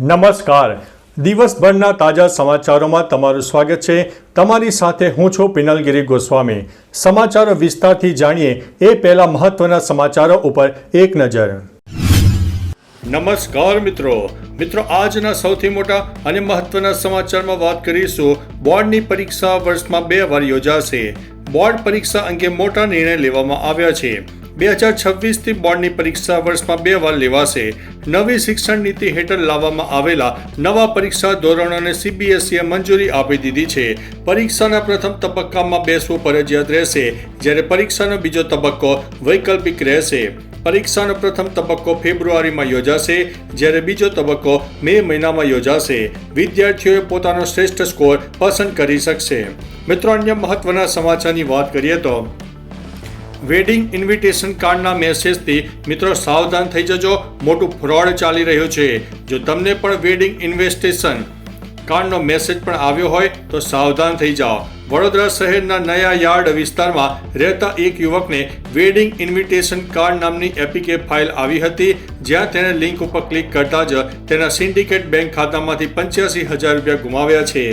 નમસ્કાર. દિવસભરના તાજા સમાચારોમાં તમારું સ્વાગત છે. તમારી સાથે હું છું પિનલગીરી ગોસ્વામી. સમાચારો વિસ્તારથી જાણીએ એ પહેલા મહત્વના સમાચારો ઉપર એક નજર. નમસ્કાર મિત્રો. આજના સૌથી મોટા અને મહત્વના સમાચારમાં વાત કરીશું. બોર્ડની પરીક્ષા વર્ષમાં 2 વાર યોજાશે. બોર્ડ પરીક્ષા અંગે મોટા નિર્ણય લેવામાં આવ્યા છે. 2026થી બોર્ડની પરીક્ષા વર્ષમાં 2 વાર લેવાશે. નવી શિક્ષણ નીતિ હેઠળ લાવવામાં આવેલા નવા પરીક્ષા ધોરણોને CBSEએ મંજૂરી આપી દીધી છે. પરીક્ષાના પ્રથમ તબક્કામાં બેસવું ફરજિયાત રહેશે, જ્યારે પરીક્ષાનો બીજો તબક્કો વૈકલ્પિક રહેશે. પરીક્ષાનો પ્રથમ તબક્કો ફેબ્રુઆરીમાં યોજાશે, જ્યારે બીજો તબક્કો મે મહિનામાં યોજાશે. વિદ્યાર્થીઓએ પોતાનો શ્રેષ્ઠ સ્કોર પસંદ કરી શકશે. મિત્રો, અન્ય મહત્વના સમાચારની વાત કરીએ તો વેડિંગ ઇન્વિટેશન કાર્ડના મેસેજથી મિત્રો સાવધાન થઈ જજો. મોટું ફ્રોડ ચાલી રહ્યું છે. જો તમને પણ વેડિંગ ઇન્વિટેશન કાર્ડનો મેસેજ પણ આવ્યો હોય તો સાવધાન થઈ જાઓ. વડોદરા શહેરના નયા યાર્ડ વિસ્તારમાં રહેતા એક યુવકને વેડિંગ ઇન્વિટેશન કાર્ડ નામની એપીકે ફાઇલ આવી હતી, જ્યાં તેણે લિંક ઉપર ક્લિક કરતા જ તેના સિન્ડિકેટ બેંક ખાતામાંથી 85,000 રૂપિયા ગુમાવ્યા છે.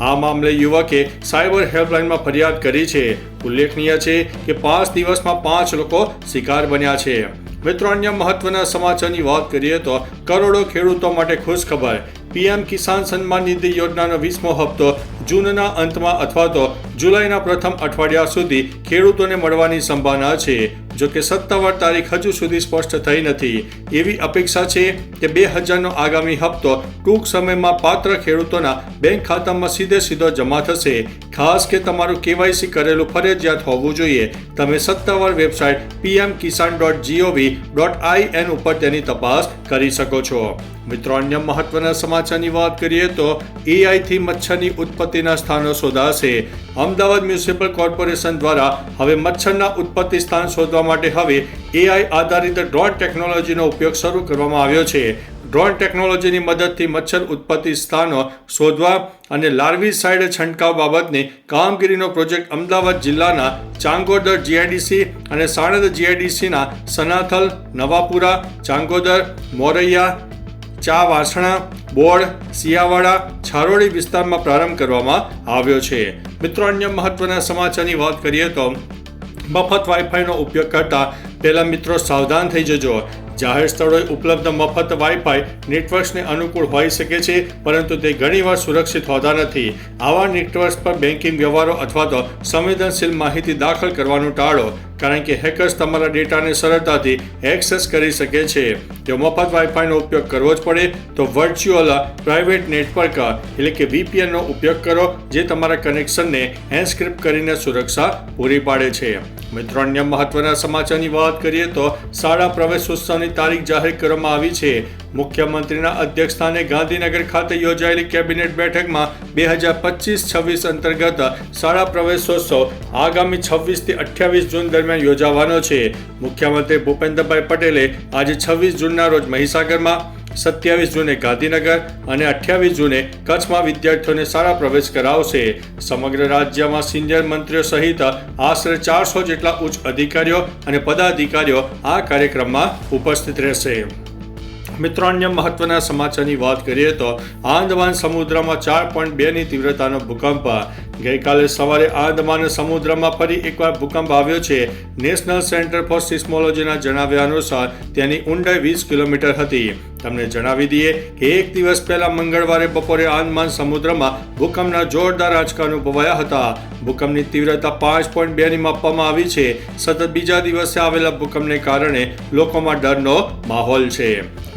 આ મામલે યુવકે સાયબર હેલ્પલાઇનમાં ફરિયાદ કરી છે. ઉલ્લેખનીય છે કે 5 દિવસમાં 5 લોકો શિકાર બન્યા છે. મિત્રો, અન્ય મહત્વના સમાચારની વાત કરીએ તો કરોડો ખેડૂતો માટે ખુશ ખબર. PM કિસાન સન્માન નિધિ યોજનાનો 20મો હપ્તો જૂનના અંતમાં અથવા તો જુલાઈના પ્રથમ અઠવાડિયા સુધી ખેડૂતોને મળવાની સંભાવના છે. જો કે સત્તાવાર તારીખ હજુ સુધી સ્પષ્ટ થઈ નથી. એવી અપેક્ષા છે કે 2000નો આગામી હપ્તો ટૂંક સમયમાં પાત્ર ખેડૂતોના બેંક ખાતામાં સીધો જમા થશે. ખાસ કે તમારું KYC કરેલું ફરજિયાત હોવું જોઈએ. તમે સત્તાવાર વેબસાઇટ pmkisan.gov.in ઉપર તેની તપાસ કરી શકો છો. મિત્રો, અન્ય મહત્વના સમાચારની વાત કરીએ તો AI થી મચ્છરની ઉત્પત્તિના સ્થાનો શોધાશે. અમદાવાદ મ્યુનિસિપલ કોર્પોરેશન દ્વારા હવે મચ્છરના ઉત્પત્તિ સ્થાન શોધવા માટે હવે AI આધારિત ડ્રોન ટેકનોલોજીનો ઉપયોગ શરૂ કરવામાં આવ્યો છે. ડ્રોન ટેકનોલોજીની મદદથી મચ્છર ઉત્પત્તિ સ્થાનો શોધવા અને લાર્વિસાઇડ છંટકાવ બાબતની કામગીરીનો પ્રોજેક્ટ અમદાવાદ જિલ્લાના ચાંગોદર GIDC અને સાણંદ GIDCના સનાથલ, નવાપુરા, ચાંગોદર, મોરૈયા, ચા વાસણા, બોડ, સિયાવાડા, છારોડી વિસ્તારમાં પ્રારંભ કરવામાં આવ્યો છે. મિત્રો, અન્ય મહત્વના સમાચારની વાત કરીએ તો મફત વાઈફાઈનો ઉપયોગ કરતા પહેલા મિત્રો સાવધાન થઈ જજો. જાહેર સ્થળોએ ઉપલબ્ધ મફત વાઈફાઈ નેટવર્ક્સને અનુકૂળ હોઈ શકે છે, પરંતુ તે ઘણીવાર સુરક્ષિત હોતા નથી. આવા નેટવર્ક્સ પર બેન્કિંગ વ્યવહારો અથવા તો સંવેદનશીલ માહિતી દાખલ કરવાનું ટાળો, કારણ કે હેકર્સ તમારા ડેટાને સરળતાથી એક્સેસ કરી શકે છે. જો મફત વાઈફાઈનો ઉપયોગ કરવો જ પડે તો વર્ચ્યુઅલ પ્રાઇવેટ નેટવર્ક એટલે કે VPNનો ઉપયોગ કરો, જે તમારા કનેક્શનને એન્ક્રિપ્ટ કરીને સુરક્ષા પૂરી પાડે છે. મિત્રો, અન્ય મહત્વના સમાચારની વાત કરીએ તો શાળા પ્રવેશોત્સવની તારીખ જાહેર કરવામાં આવી છે. મુખ્યમંત્રીના અધ્યક્ષસ્થાને ગાંધીનગર ખાતે યોજાયેલી કેબિનેટ બેઠકમાં 2025-26 અંતર્ગત શાળા પ્રવેશોત્સવ આગામી 26 થી 28 જૂન દરમિયાન યોજાવાનો છે. મુખ્યમંત્રી ભૂપેન્દ્રભાઈ પટેલે આજે 26 જૂનના રોજ મહીસાગરમાં, 27 જૂને ગાંધીનગર અને 28 જૂને કચ્છમાં વિદ્યાર્થીઓને શાળા પ્રવેશ કરાવશે. સમગ્ર રાજ્યમાં સિનિયર મંત્રીઓ સહિત આશરે 400 જેટલા ઉચ્ચ અધિકારીઓ અને પદાધિકારીઓ આ કાર્યક્રમમાં ઉપસ્થિત રહેશે. મિત્રો, અન્ય મહત્વના સમાચારની વાત કરીએ તો આંદમાન સમુદ્રમાં 4.2ની તીવ્રતાનો ભૂકંપ. ગઈકાલે સવારે આંદમાન સમુદ્રમાં ફરી એકવાર ભૂકંપ આવ્યો છે. નેશનલ સેન્ટર ફોર સિસ્મોલોજીના જણાવ્યા અનુસાર તેની ઊંડાઈ 20 કિલોમીટર હતી. તમને જણાવી દઈએ કે એક દિવસ પહેલા મંગળવારે બપોરે આંદમાન સમુદ્રમાં ભૂકંપના જોરદાર આંચકા અનુભવાયા હતા. ભૂકંપની તીવ્રતા 5.2ની માપવામાં આવી છે. સતત બીજા દિવસે આવેલા ભૂકંપને કારણે લોકોમાં ડરનો માહોલ છે.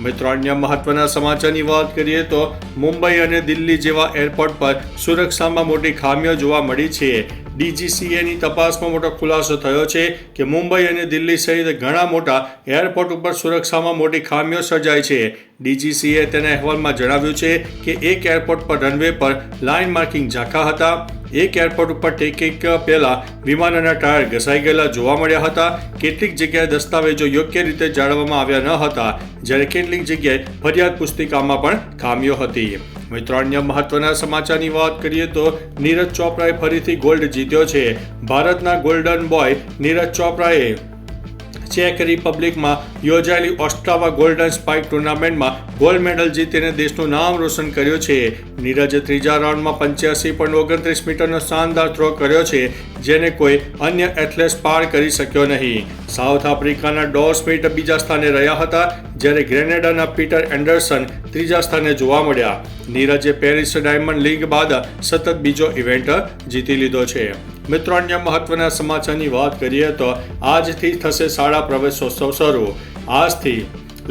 મિત્રો, અન્ય મહત્વના સમાચારની વાત કરીએ તો મુંબઈ અને દિલ્હી જેવા એરપોર્ટ પર સુરક્ષામાં મોટી ખામીઓ જોવા મળી છે. DGCAની તપાસમાં મોટો ખુલાસો થયો છે કે મુંબઈ અને દિલ્હી સહિત ઘણા મોટા એરપોર્ટ ઉપર સુરક્ષામાં મોટી ખામીઓ સર્જાઈ છે. DGCAએ તેના અહેવાલમાં જણાવ્યું છે કે એક એરપોર્ટ પર રનવે પર લાઇન માર્કિંગ ઝાંખા હતા. એક એરપોર્ટ ઉપર ટેકિંગ પહેલા વિમાનના ટાયર ઘસાઈ ગયેલા જોવા મળ્યા હતા. કેટલીક જગ્યાએ દસ્તાવેજો યોગ્ય રીતે જાળવવામાં આવ્યા ન હતા, જ્યારે કેટલીક જગ્યાએ ફરિયાદ પુસ્તિકામાં પણ ખામીઓ હતી. મિત્રો, અન્ય મહત્વના સમાચારની વાત કરીએ તો નીરજ ચોપરાએ ફરીથી ગોલ્ડ જીત્યો છે. ભારતના ગોલ્ડન બોય નીરજ ચોપરાએ ચેક રિપબ્લિકમાં યોજાયેલી ઓસ્ટ્રાવા ગોલ્ડન સ્પાઇક ટુર્નામેન્ટમાં ગોલ્ડ મેડલ જીતીને દેશનું નામ રોશન કર્યું છે. નીરજે ત્રીજા રાઉન્ડમાં 85.29 મીટરનો શાનદાર થ્રો કર્યો છે, જેને કોઈ અન્ય એથ્લેટ પાર કરી શક્યો નહીં. સાઉથ આફ્રિકાના ડોર સ્મિથ બીજા સ્થાને રહ્યા હતા, જ્યારે ગ્રેનેડાના પીટર એન્ડરસન ત્રીજા સ્થાને જોવા મળ્યા. નીરજે પેરિસ ડાયમંડ લીગ બાદ સતત બીજો ઇવેન્ટ જીતી લીધો છે. મિત્રો, અન્ય મહત્વના સમાચારની વાત કરીએ તો આજથી થશે શાળા પ્રવેશોત્સવ શરૂ. આજથી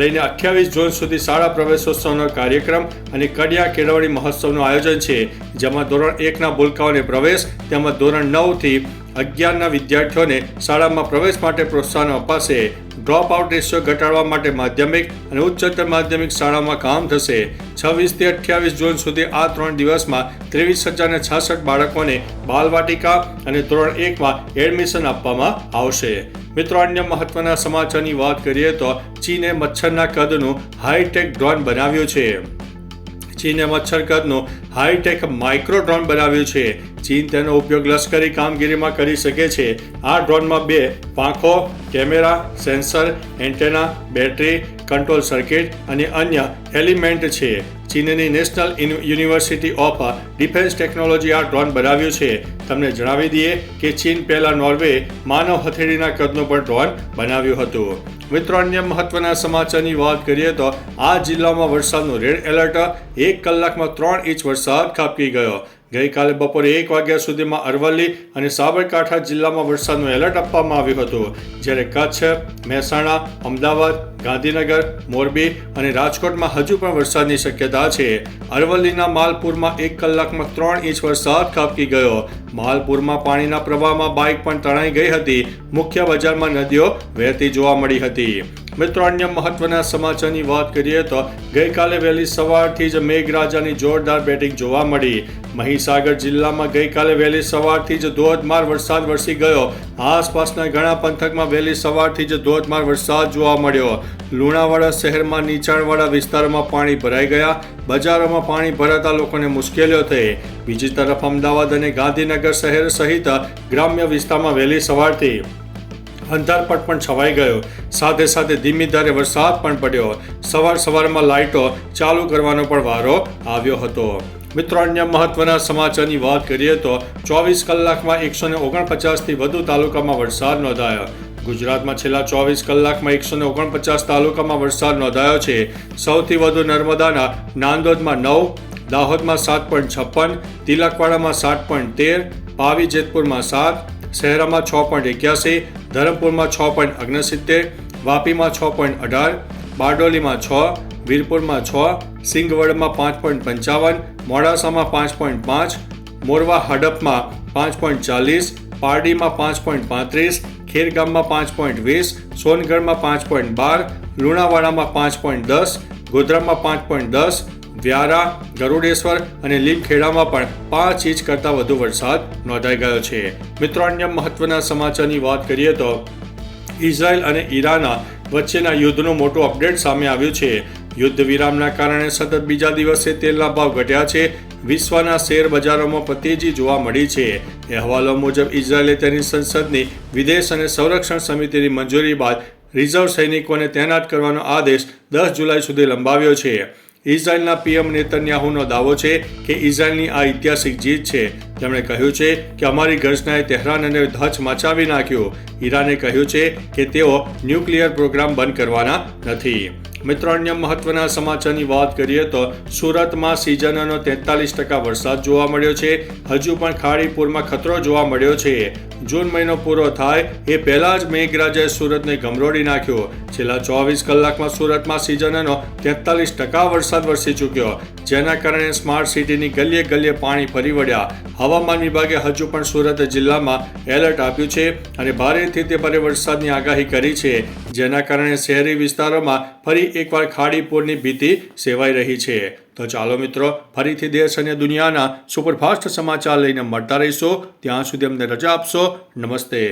લઈને 28 જૂન સુધી શાળા પ્રવેશોત્સવનો કાર્યક્રમ અને કડિયા કેળવણી મહોત્સવનું આયોજન છે, જેમાં ધોરણ 1ના ભૂલકાઓને પ્રવેશ તેમજ ધોરણ 9 થી 11ના વિદ્યાર્થીઓને શાળામાં પ્રવેશ માટે પ્રોત્સાહન અપાશે. ડ્રોપ આઉટ રેશિયો ઘટાડવા માટે માધ્યમિક અને ઉચ્ચતર માધ્યમિક શાળામાં કામ થશે. 26 થી 28 જૂન સુધી આ 3 દિવસમાં 23,066 બાળકોને બાલવાટિકા અને ધોરણ 1માં એડમિશન આપવામાં આવશે. મિત્રો, અન્ય મહત્વના સમાચારની વાત કરીએ તો ચીને મચ્છરના કદનું હાઈટેક ડ્રોન બનાવ્યું છે. ચીને મચ્છર કદનું હાઈટેક માઇક્રો ડ્રોન બનાવ્યું છે. ચીન તેનો ઉપયોગ લશ્કરી કામગીરીમાં કરી શકે છે. આ ડ્રોનમાં 2 પાંખો, camera, sensor, antenna, battery, control circuit અને અન્ય એલિમેન્ટ છે. ચીનની national university of defence technology આ ડ્રોન બનાવ્યું છે. તમને જણાવી દઈએ કે ચીન પહેલા નોર્વે માનવ હથેળીના કદનું પણ ડ્રોન બનાવ્યું હતું. મિત્રો, અન્ય મહત્વના સમાચારની વાત કરીએ તો આ જિલ્લામાં વરસાદનું રેડ એલર્ટ. 1 કલાકમાં 3 ઇંચ વરસાદ ખાબકી ગયો. ગઈકાલે બપોરે 1 વાગ્યા સુધીમાં અરવલ્લી અને સાબરકાંઠા જિલ્લામાં વરસાદનું એલર્ટ આપવામાં આવ્યું હતું, જ્યારે કચ્છ, મહેસાણા, અમદાવાદ, ગાંધીનગર, મોરબી અને રાજકોટમાં હજુ પણ વરસાદની શક્યતા છે. અરવલ્લીના માલપુરમાં 1 કલાકમાં 3 ઇંચ વરસાદ ખાબકી ગયો. માલપુરમાં પાણીના પ્રવાહમાં બાઇક પણ તણાઈ ગઈ હતી. મુખ્ય બજારમાં નદીઓ વહેતી જોવા મળી હતી. મિત્રો, અન્ય મહત્વના સમાચારની વાત કરીએ તો ગઈકાલે વહેલી સવારથી જ મેઘરાજાની જોરદાર બેટિંગ જોવા મળી. મહીસાગર જિલ્લામાં ગઈકાલે વહેલી સવારથી જ ધોધમાર વરસાદ વરસી ગયો. આસપાસના ઘણા પંથકમાં વહેલી સવારથી જ ધોધમાર વરસાદ જોવા મળ્યો. લુણાવાડા શહેરમાં નીચાણવાળા વિસ્તારોમાં પાણી ભરાઈ ગયા. બજારોમાં પાણી ભરાતા લોકોને મુશ્કેલીઓ થઈ. બીજી તરફ અમદાવાદ અને ગાંધીનગર શહેર સહિત ગ્રામ્ય વિસ્તારમાં વહેલી સવારથી અંધારપટ પણ છવાઈ ગયો. સાથે સાથે ધીમી ધારે વરસાદ પણ પડ્યો. સવારમાં લાઇટો ચાલુ કરવાનો પણ વારો આવ્યો હતો. મિત્રો, અન્ય મહત્વના સમાચારની વાત કરીએ તો 24 કલાકમાં 149થી વધુ તાલુકામાં વરસાદ નોંધાયો. ગુજરાતમાં છેલ્લા 24 કલાકમાં 149 તાલુકામાં વરસાદ નોંધાયો છે. સૌથી વધુ નર્મદાના નાંદોદમાં 9, દાહોદમાં 7.56, તિલકવાડામાં 7.13, પાવી જેતપુરમાં 7, શહેરામાં 6.81, ધરમપુરમાં 6.69, વાપીમાં 6.18, બારડોલીમાં 6, વીરપુરમાં 6, સિંગવડમાં 5.55, મોડાસામાં 5.5, મોરવા હડપમાં 5.40, પારડીમાં 5.35, ખેરગામમાં 5.20, સોનગઢમાં 5.12, લુણાવાડામાં 5.10, ગોધરામાં 5.10, વ્યારા, ગરુડેશ્વર અને લીમખેડામાં પણ 5 ઇંચ કરતાં વધુ વરસાદ નોંધાઈ ગયો છે. મિત્રો, અન્ય મહત્વના સમાચારની વાત કરીએ તો ઇઝરાયલ અને ઈરાન વચ્ચેના યુદ્ધનું મોટું અપડેટ સામે આવ્યું છે. યુદ્ધ વિરામના કારણે સતત બીજા દિવસે તેલના ભાવ ઘટ્યા છે. વિશ્વના શેર બજારોમાં તેજી જોવા મળી છે. અહેવાલો મુજબ ઇઝરાયલે તેની સંસદની વિદેશ અને સંરક્ષણ સમિતિની મંજૂરી બાદ રિઝર્વ સૈનિકોને તૈનાત કરવાનો આદેશ 10 જુલાઈ સુધી લંબાવ્યો છે. ઇઝરાયલના પીએમ નેતન્યાહુનો દાવો છે કે ઇઝરાયલની આ ઐતિહાસિક જીત છે. તેમણે કહ્યું છે કે અમારી ઘર્ષણાએ તહેરાનને હચમચાવી નાખ્યું. ઈરાને કહ્યું છે કે તેઓ ન્યુક્લિયર પ્રોગ્રામ બંધ કરવાના નથી. મિત્રો, અન્ય મહત્વના સમાચારની વાત કરીએ તો સુરતમાં સિઝનનો 43% વરસાદ જોવા મળ્યો છે. હજુ પણ ખાડીપુરમાં ખતરો જોવા મળ્યો છે. જૂન મહિનો પૂરો થાય એ પહેલા જ મેઘરાજાએ સુરતને ગમરોડી નાખ્યો. છેલ્લા 24 કલાકમાં સુરતમાં સિઝનનો 43% વરસાદ વરસી ચૂક્યો, જેના કારણે સ્માર્ટ સિટીની ગલીએ ગલીએ પાણી ફરી વળ્યા. હવામાન વિભાગે હજુ પણ સુરત જિલ્લામાં એલર્ટ આપ્યું છે અને ભારેથી તે ભારે વરસાદની આગાહી કરી છે, જેના કારણે શહેરી વિસ્તારોમાં ફરી એકવાર ખાડીપુરની ભીતિ સેવાઈ રહી છે. તો ચાલો મિત્રો, ફરીથી દેશ અને દુનિયાના સુપરફાસ્ટ સમાચાર લઈને મળતા રહીશું. ત્યાં સુધી અમને રજા આપશો. નમસ્તે.